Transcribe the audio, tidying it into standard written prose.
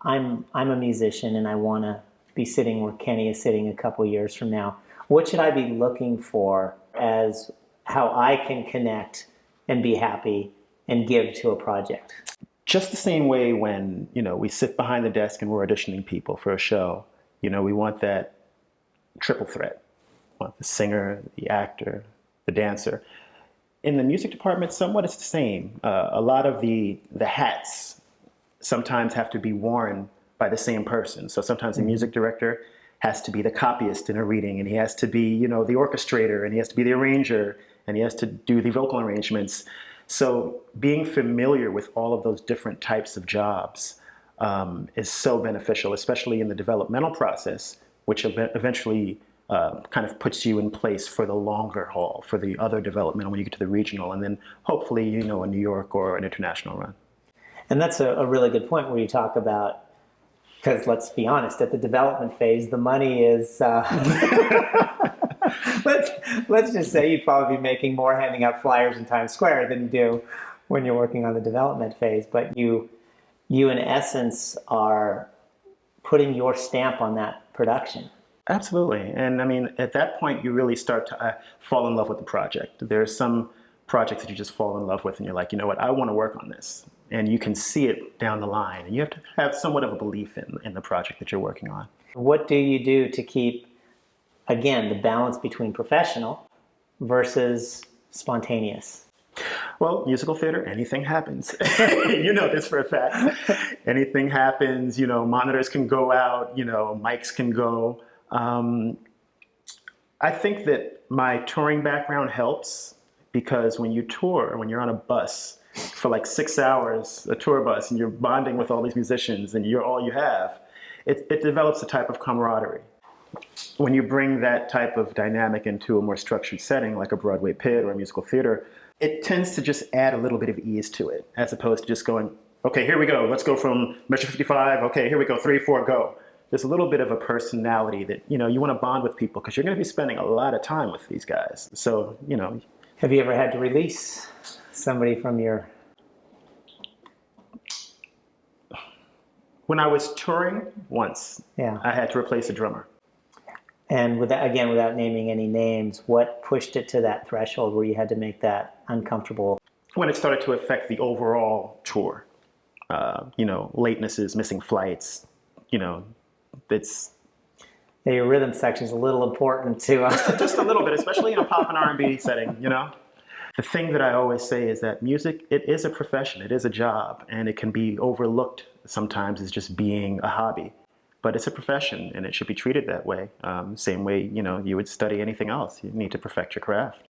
I'm a musician and I want to be sitting where Kenny is sitting a couple years from now. What should I be looking for as how I can connect and be happy and give to a project? Just the same way when, we sit behind the desk and we're auditioning people for a show, we want that triple threat. We want the singer, the actor, the dancer. In the music department, somewhat it's the same. A lot of the hats sometimes have to be worn by the same person. So sometimes the music director has to be the copyist in a reading, and he has to be, the orchestrator, and he has to be the arranger, and he has to do the vocal arrangements. So being familiar with all of those different types of jobs is so beneficial, especially in the developmental process, which eventually kind of puts you in place for the longer haul, for the other developmental when you get to the regional, and then hopefully, a New York or an international run. And that's a really good point where you talk about, because let's be honest, at the development phase, the money is, let's just say you'd probably be making more handing out flyers in Times Square than you do when you're working on the development phase. But you in essence are putting your stamp on that production. Absolutely. And I mean, at that point, you really start to fall in love with the project. There are some projects that you just fall in love with and you're like, you know what, I want to work on this. And you can see it down the line. And you have to have somewhat of a belief in the project that you're working on. What do you do to keep, again, the balance between professional versus spontaneous? Well, musical theater, anything happens. You know this for a fact. Anything happens, monitors can go out, mics can go. I think that my touring background helps because when you tour, when you're on a bus for like 6 hours, a tour bus, and you're bonding with all these musicians and you're all you have, it develops a type of camaraderie. When you bring that type of dynamic into a more structured setting, like a Broadway pit or a musical theater, it tends to just add a little bit of ease to it, as opposed to just going, okay, here we go. Let's go from measure 55. Okay, here we go. 3, 4, go. There's a little bit of a personality that, you want to bond with people because you're going to be spending a lot of time with these guys. So, Have you ever had to release somebody from your... When I was touring once, Yeah. I had to replace a drummer. And without naming any names, what pushed it to that threshold where you had to make that uncomfortable? When it started to affect the overall tour, latenesses, missing flights, it's... Yeah, your rhythm section is a little important to us. Just a little bit, especially in a pop and R&B setting, The thing that I always say is that music, it is a profession, it is a job, and it can be overlooked sometimes as just being a hobby. But it's a profession, and it should be treated that way. Same way, you would study anything else. You need to perfect your craft.